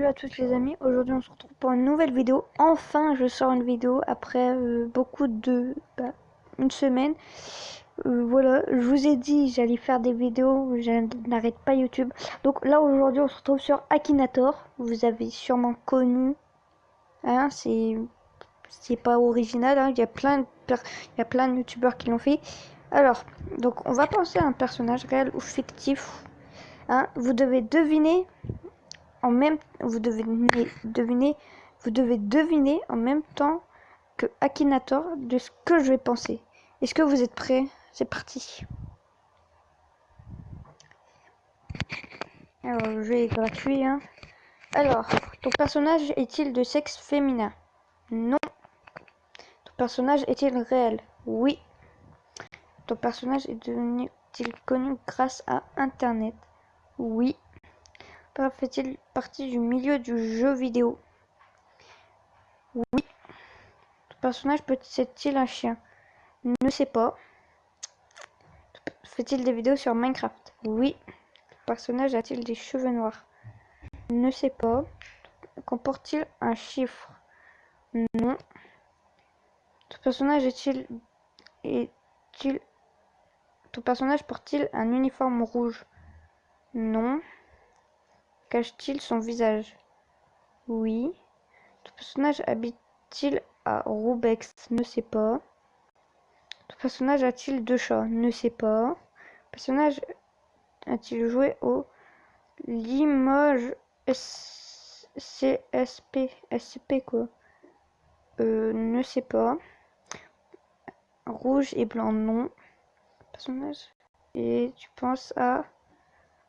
à tous les amis, aujourd'hui on se retrouve pour une nouvelle vidéo. Enfin je sors une vidéo après une semaine. Voilà, je vous ai dit j'allais faire des vidéos, je n'arrête pas YouTube. Donc là aujourd'hui on se retrouve sur Akinator, vous avez sûrement connu, hein, c'est pas original, hein. Il y a plein de youtubeurs qui l'ont fait. Alors, donc on va penser à un personnage réel ou fictif, hein. Vous devez deviner vous devez deviner en même temps que Akinator de ce que je vais penser. Est-ce que vous êtes prêts? C'est parti. Alors, le jeu est gratuit, hein. Alors, ton personnage est-il de sexe féminin? Non. Ton personnage est-il réel? Oui. Ton personnage est-il connu grâce à Internet? Oui. Fait-il partie du milieu du jeu vidéo? Oui. Ton personnage peut-il un chien? Ne sais pas. Fait-il des vidéos sur Minecraft? Oui. Le personnage a-t-il des cheveux noirs? Ne sais pas. Comporte-t-il un chiffre? Non. Ton personnage Ton personnage porte-t-il un uniforme rouge? Non. Cache-t-il son visage? Oui. Ton personnage habite-t-il à Roubex? Ne sais pas. Ton personnage a-t-il deux chats? Ne sais pas. Ton personnage a-t-il joué au Limoges SCP quoi? Ne sais pas. Rouge et blanc, non. Personnage. Et tu penses à...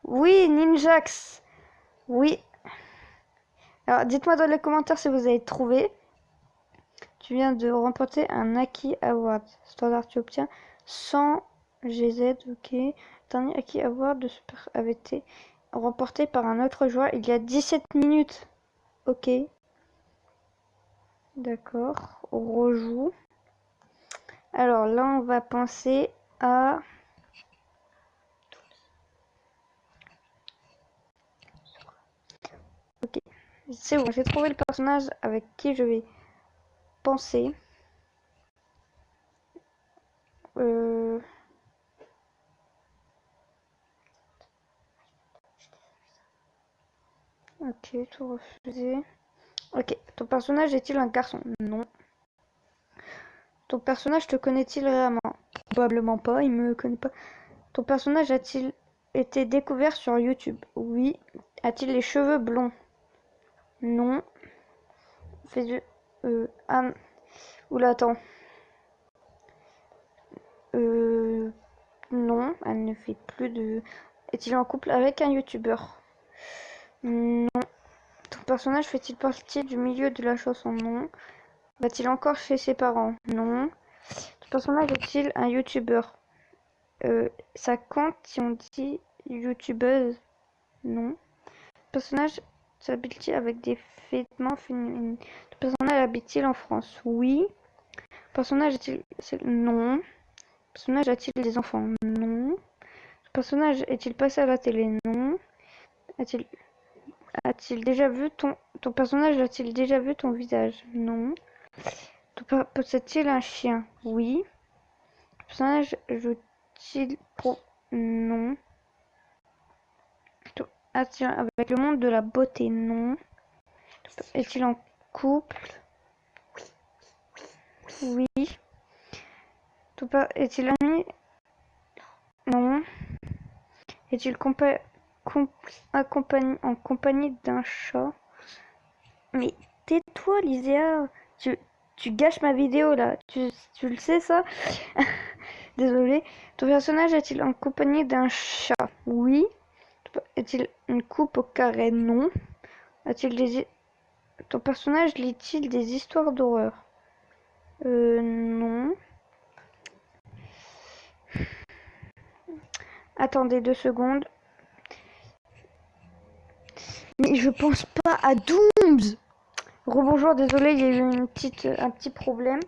Oui, Ninjax. Oui. Alors, dites-moi dans les commentaires si vous avez trouvé. Tu viens de remporter un Aki Award. Standard, tu obtiens 100 GZ, ok. Dernier Aki Award de Super avait été remporté par un autre joueur il y a 17 minutes. Ok. D'accord. On rejoue. Alors là, on va penser à... Ok. C'est bon, j'ai trouvé le personnage avec qui je vais penser. Ok, tout refusé. Ok, ton personnage est-il un garçon? Non. Ton personnage te connaît-il vraiment? Probablement pas, il me connaît pas. Ton personnage a-t-il été découvert sur YouTube? Oui. A-t-il les cheveux blonds? Non. Fait du... Ah... Oula, attends. Non, elle ne fait plus de... Est-il en couple avec un youtubeur? Non. Ton personnage fait-il partie du milieu de la chanson? Non. Va-t-il encore chez ses parents? Non. Ton personnage est-il un youtubeur? Ça compte si on dit youtubeuse? Non. Ton personnage s'habille-t-il avec des vêtements féminins? Ton personnage habite-t-il en France? Oui. Ton personnage est-il... Non. Ton personnage a-t-il des enfants? Non. Ton personnage est-il passé à la télé? Non. A-t-il déjà vu ton personnage a-t-il déjà vu ton visage? Non. Possède-t-il un chien? Oui. Ton personnage joue-t-il pro? Non. Attire avec le monde de la beauté? Non. Est-il en couple? Oui. Est-il ami? Non. Est-il en compagnie d'un chat? Mais tais-toi, Lysia. Tu gâches ma vidéo là. Tu le sais ça? Désolé. Ton personnage est-il en compagnie d'un chat? Oui. Est-il une coupe au carré? Non. Ton personnage lit-il des histoires d'horreur? Non. Attendez 2 secondes. Mais je pense pas à Dooms. Rebonjour, désolé, il y a eu un petit problème.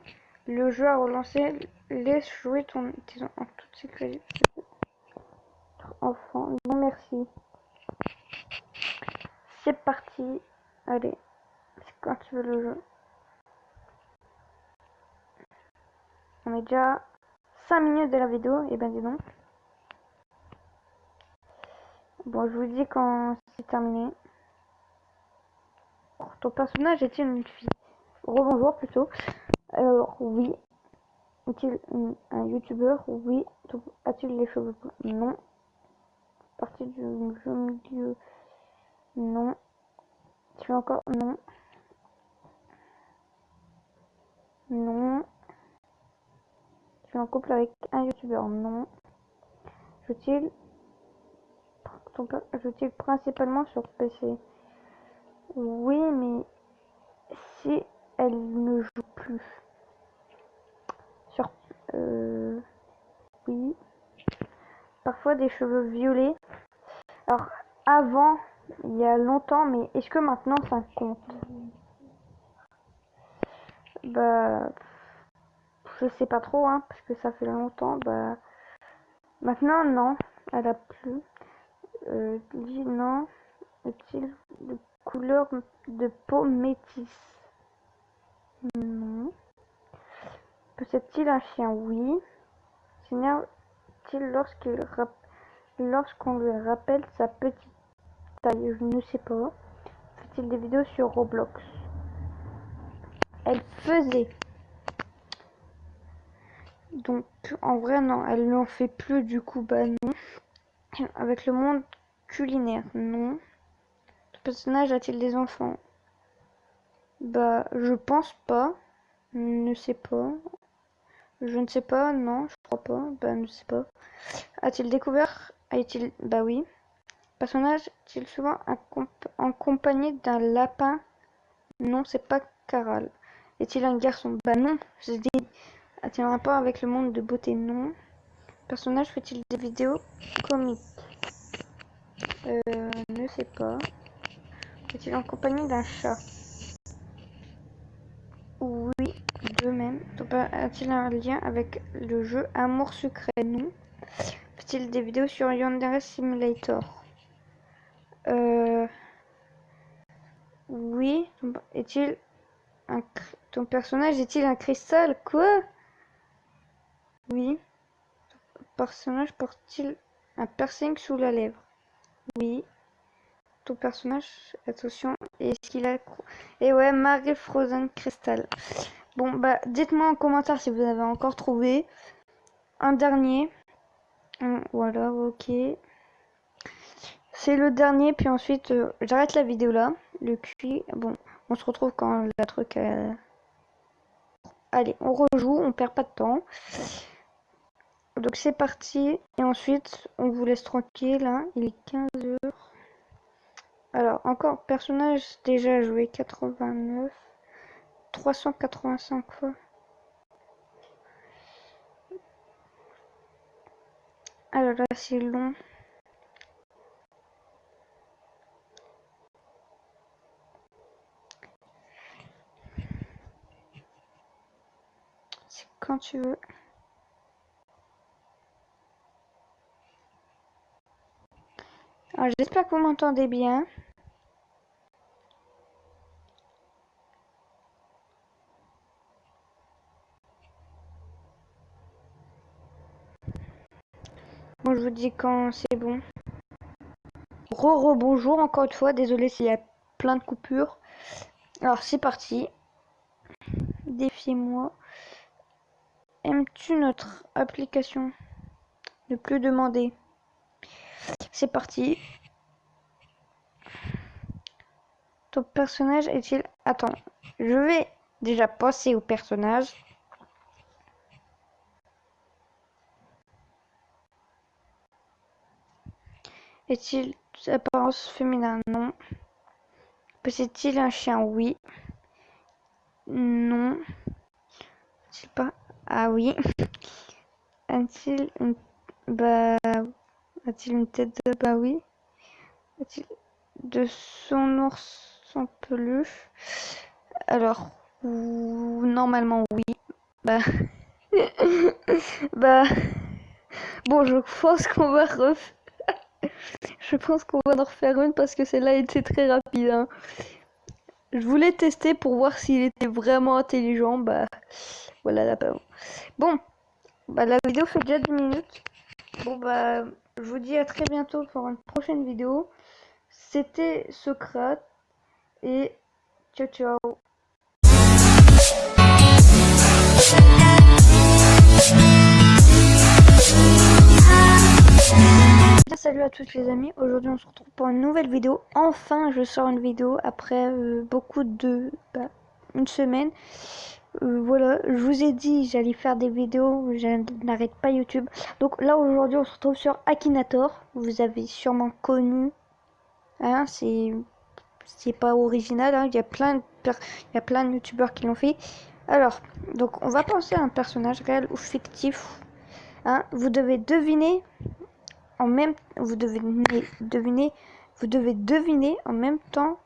Le jeu a relancé. Laisse jouer en toute sécurité. Enfant, non merci. C'est parti. Allez, c'est quand tu veux le jeu. On est déjà 5 minutes de la vidéo, et ben dis donc. Bon, je vous dis quand c'est terminé. Ton personnage est-il une fille? Rebonjour plutôt. Alors, oui. Est-il un youtubeur? Oui. A-t-il les cheveux blancs? Non. Partie du jeu milieu? Non. Tu es encore? Non. Non. Tu es en couple avec un youtubeur? Non. Joue-t-il principalement sur PC? Oui, mais si elle ne joue plus sur oui, parfois des cheveux violets. Alors avant, il y a longtemps, mais est-ce que maintenant ça compte? Bah je sais pas trop, hein, parce que ça fait longtemps. Bah maintenant non, elle a plus. Lui non. Est-il de couleur de peau métisse? Non. Possède-t-il un chien? Oui. S'énerve-t-il lorsqu'on lui rappelle sa petite taille? Je ne sais pas. Fait-il des vidéos sur Roblox? Elle faisait. Donc en vrai non, elle n'en fait plus du coup, bah non. Avec le monde culinaire, non. Le personnage a-t-il des enfants? Bah je pense pas. Ne sais pas. Je ne sais pas, non, je crois pas. Bah ne sais pas. A-t-il découvert? A-t-il. Bah oui. Personnage est-il souvent en compagnie d'un lapin? Non, c'est pas Caral. Est-il un garçon? Bah non, je dis. A-t-il un rapport avec le monde de beauté? Non. Personnage fait-il des vidéos comiques? Ne sais pas. Est-il en compagnie d'un chat? Oui, de même. A-t-il un lien avec le jeu Amour Secret? Non. Fait-il des vidéos sur Yandere Simulator? Oui. Est-il ton personnage est-il un cristal? Quoi? Oui. Ton personnage porte-t-il un piercing sous la lèvre? Oui. Ton personnage, attention, est-ce qu'il a... Et ouais, Marie Frozen Crystal. Bon, bah, dites-moi en commentaire si vous avez encore trouvé. Un dernier. Voilà, ok. C'est le dernier, puis ensuite, j'arrête la vidéo là. Le QI, bon, on se retrouve quand la truc... Allez, on rejoue, on perd pas de temps. Donc c'est parti, et ensuite, on vous laisse tranquille, hein. Il est 15h. Alors, encore, personnage déjà joué 89. 385 fois. Alors là, c'est long. C'est quand tu veux. Alors, j'espère que vous m'entendez bien. Moi, je vous dis quand c'est bon. Bonjour encore une fois. Désolé s'il y a plein de coupures. Alors, c'est parti. Défiez-moi. Aimes-tu notre application? Ne plus demander. C'est parti. Ton personnage est-il... Attends, je vais déjà passer au personnage. Est-il d'apparence féminin? Non. Possède-t-il un chien? Oui. Non. Je sais pas. Ah oui. A-t-il une... Bah... A-t-il une tête de... Bah oui. A-t-il de son ours en peluche? Alors... Normalement oui. Bah... bah... Bon, je pense qu'on va Je pense qu'on va en refaire une parce que celle-là était très rapide, hein. Je voulais tester pour voir s'il était vraiment intelligent. Bah, voilà la pas. Bon, bah la vidéo fait déjà 10 minutes. Bon, bah, je vous dis à très bientôt pour une prochaine vidéo. C'était Socrate et ciao ciao. Salut à tous les amis, aujourd'hui on se retrouve pour une nouvelle vidéo. Enfin je sors une vidéo après beaucoup de... une semaine. Voilà, je vous ai dit j'allais faire des vidéos, je n'arrête pas YouTube. Donc là aujourd'hui on se retrouve sur Akinator, vous avez sûrement connu, hein, c'est pas original, hein. Il y a plein de youtubeurs qui l'ont fait. Alors, donc on va penser à un personnage réel ou fictif, hein. Vous devez deviner vous devez deviner en même temps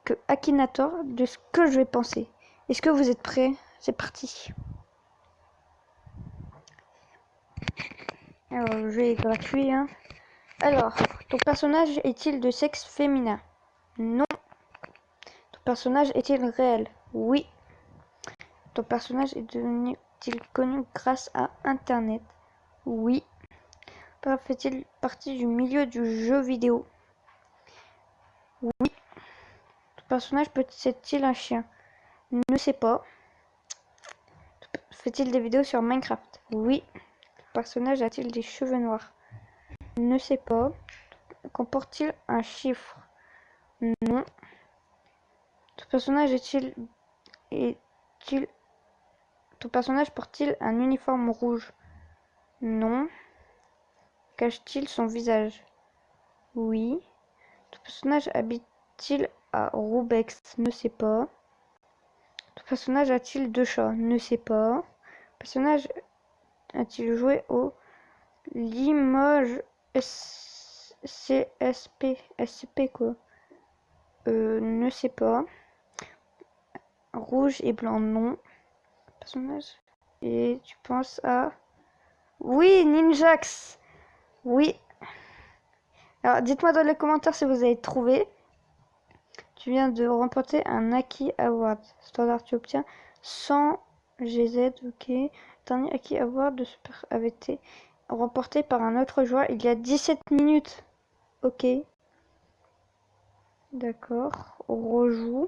que Akinator de ce que je vais penser. Est-ce que vous êtes prêts? C'est parti. Alors le jeu est gratuit, hein. Alors, ton personnage est-il de sexe féminin? Non. Ton personnage est-il réel? Oui. Ton personnage est-il connu grâce à Internet? Oui. Fait-il partie du milieu du jeu vidéo? Oui. Ton personnage possède-t-il un chien? Ne sais pas. Fait-il des vidéos sur Minecraft? Oui. Le personnage a-t-il des cheveux noirs? Ne sais pas. Comporte-t-il un chiffre? Non. Ton personnage ton personnage porte-t-il un uniforme rouge? Non. Cache-t-il son visage? Oui. Ton personnage habite-t-il à Roubex? Ne sais pas. Ton personnage a-t-il deux chats? Ne sais pas. Ton personnage a-t-il joué au Limoges SCP quoi? Ne sais pas. Rouge et blanc, non. Personnage. Et tu penses à... Oui, Ninjax. Oui. Alors, dites-moi dans les commentaires si vous avez trouvé. Tu viens de remporter un Aki Award. Standard, tu obtiens 100 GZ, ok. Dernier Aki Award de Super avait été remporté par un autre joueur il y a 17 minutes. Ok. D'accord. On rejoue.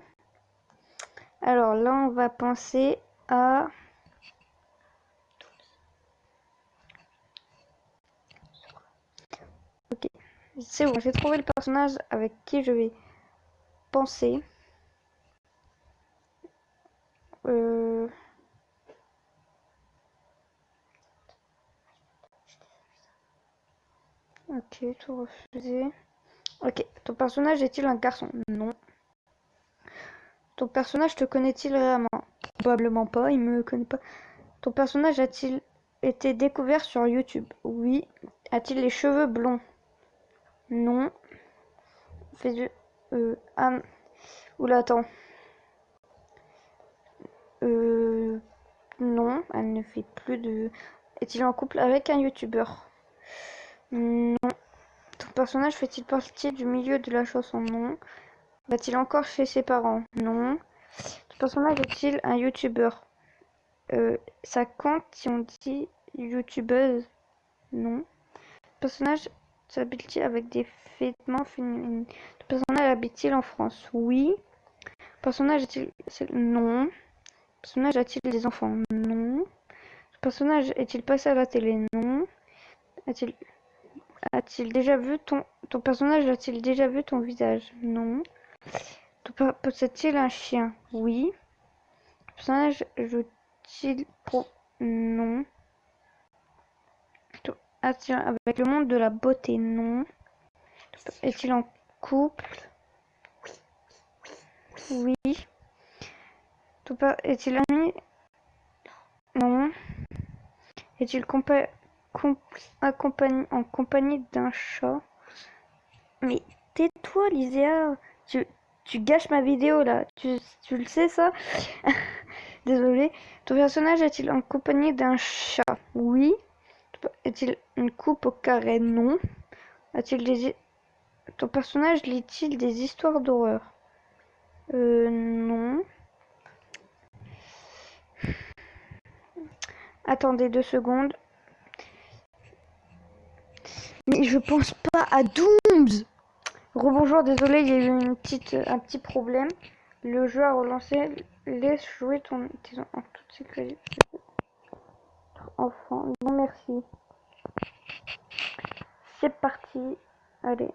Alors là, on va penser à... Ok. C'est bon, j'ai trouvé le personnage avec qui je vais penser. Ok, tout refusé. Ok, ton personnage est-il un garçon? Non. Ton personnage te connaît-il vraiment? Probablement pas, il me connaît pas. Ton personnage a-t-il été découvert sur YouTube? Oui. A-t-il les cheveux blonds? Non. Fait du... Ah... Oula, attends. Non, elle ne fait plus de... Est-il en couple avec un youtubeur? Non. Ton personnage fait-il partie du milieu de la chanson? Non. Va-t-il encore chez ses parents? Non. Ton personnage est-il un youtubeur? Ça compte si on dit youtubeuse? Non. Ton personnage s'habille-t-il avec des vêtements féminins? Ton personnage habite-t-il en France? Oui. Ton personnage est-il... Non. Ton personnage a-t-il des enfants? Non. Ton personnage est-il passé à la télé? Non. A-t-il déjà vu ton personnage a-t-il déjà vu ton visage? Non. Possède-t-il un chien? Oui. Ton personnage joue-t-il pro? Non. Attire avec le monde de la beauté? Non. Est-il en couple? Oui. Est-il ami? Non. Est-il en compagnie d'un chat? Mais tais-toi, Liséa. Tu gâches ma vidéo là. Tu le sais ça? Désolé. Ton personnage est-il en compagnie d'un chat? Oui. Est-il une coupe au carré? Non. A-t-il Ton personnage lit-il des histoires d'horreur? Non. Attendez 2 secondes. Mais je pense pas à Dooms. Rebonjour, désolé, il y a eu un petit problème. Le jeu a relancé. Laisse jouer ton en toute sécurité. Enfant, non merci. C'est parti. Allez,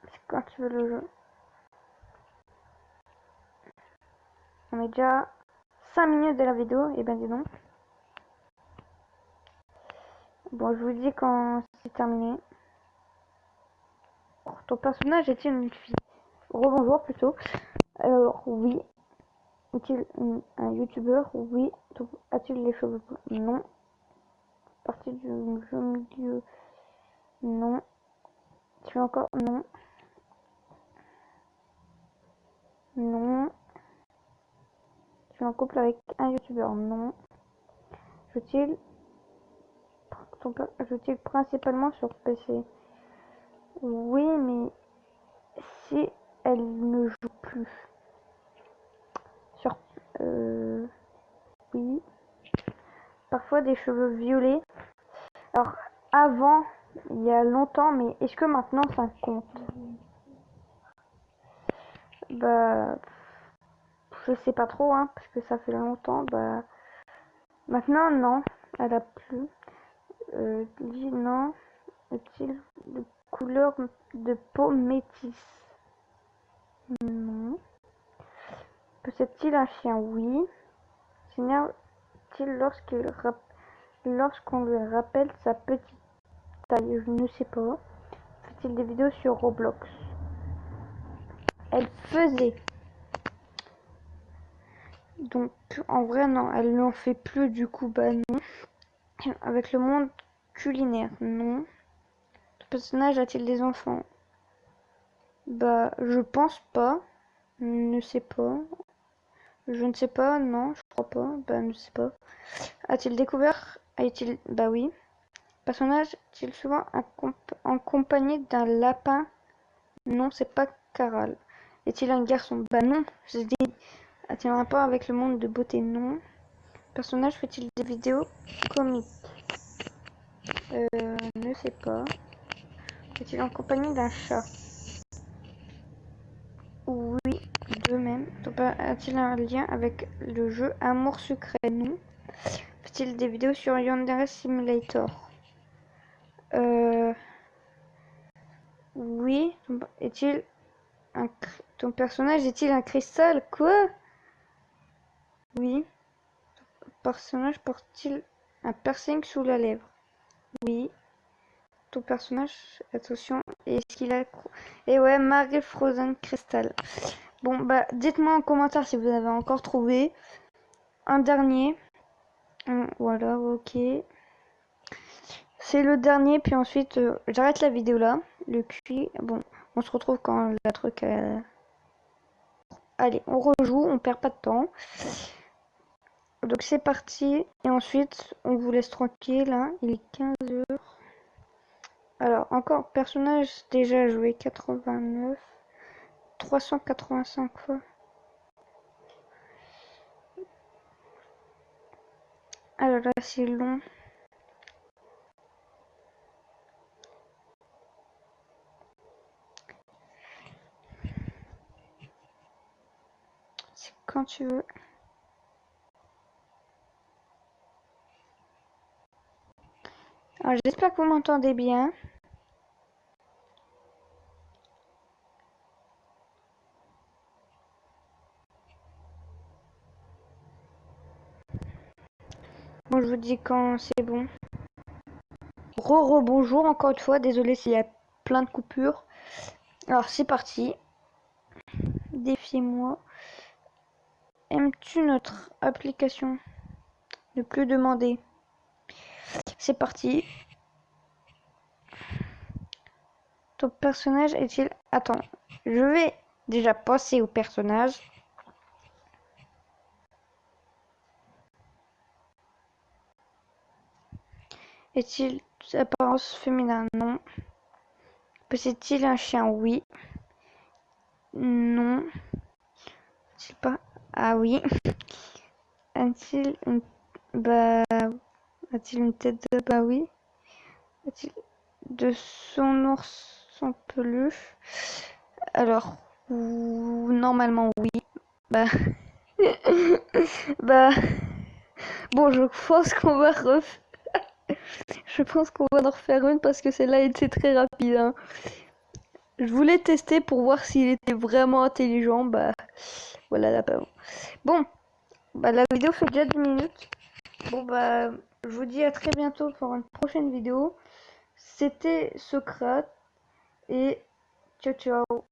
c'est quand tu veux le jeu. On est déjà 5 minutes de la vidéo, et ben dis donc. Bon, je vous dis quand c'est terminé. Ton personnage est-il une fille? Rebonjour plutôt. Alors, oui. Est-il un youtubeur? Oui. A-t-il les cheveux bleus? Non. Partie du jeu milieu? Non. Tu as encore? Non. Non. Tu es en couple avec un youtubeur? Non. Joue-t-il principalement sur PC? Oui, mais si elle ne joue plus sur oui. Parfois des cheveux violets. Alors avant, il y a longtemps, mais est-ce que maintenant ça compte? Bah je sais pas trop, hein, parce que ça fait longtemps. Bah maintenant non, elle a plus. Lui non. Est-il de couleur de peau métisse? Non. Possède-t-il un chien? Oui. S'énerve-t-il lorsqu'on lui rappelle sa petite taille? Je ne sais pas. Fait-il des vidéos sur Roblox? Elle faisait. Donc en vrai non, elle n'en fait plus du coup, bah non. Avec le monde culinaire, non. Le personnage a-t-il des enfants? Bah je pense pas. Ne sais pas. Je ne sais pas, non, je crois pas. Bah ne sais pas. A-t-il découvert? A-t-il. Bah oui. Personnage est-il souvent en compagnie d'un lapin? Non, c'est pas Caral. Est-il un garçon? Bah non. A-t-il un rapport avec le monde de beauté? Non. Personnage fait-il des vidéos comiques? Ne sais pas. Est-il en compagnie d'un chat? Oui, de même. A-t-il un lien avec le jeu Amour Sucré? Non. Fait-il des vidéos sur Yandere Simulator? Oui. Est-il ton personnage est-il un cristal? Quoi? Oui. Ton personnage porte-t-il un piercing sous la lèvre? Oui. Ton personnage, attention, est-ce qu'il a... Et ouais, Marie Frozen Crystal. Bon, bah, dites-moi en commentaire si vous avez encore trouvé. Un dernier. Voilà, ok. C'est le dernier, puis ensuite, j'arrête la vidéo là. Le QI, bon, on se retrouve quand la truc... Allez, on rejoue, on perd pas de temps. Donc c'est parti, et ensuite, on vous laisse tranquille, hein. Il est 15h. Alors, encore, personnage déjà joué 89. 385 fois. Alors là, c'est long. C'est quand tu veux. Alors, j'espère que vous m'entendez bien. Bon, je vous dis quand c'est bon. Bonjour encore une fois. Désolé s'il y a plein de coupures. Alors, c'est parti. Défiez-moi. Aimes-tu notre application? Ne plus demander. C'est parti. Ton personnage est-il... Attends, je vais déjà passer au personnage. Est-il d'apparence féminin? Non. Possède-t-il un chien? Oui. Non. A-t-il pas... Ah oui. A-t-il une... Bah... A-t-il une tête de... Bah oui. A-t-il de son ours en peluche? Alors... Normalement oui. Bah... bah... Bon, je pense qu'on va Je pense qu'on va en refaire une parce que celle-là était très rapide, hein. Je voulais tester pour voir s'il était vraiment intelligent. Bah, voilà la pas. Bon, bah la vidéo fait déjà 10 minutes. Bon, bah, je vous dis à très bientôt pour une prochaine vidéo. C'était Socrate et ciao ciao.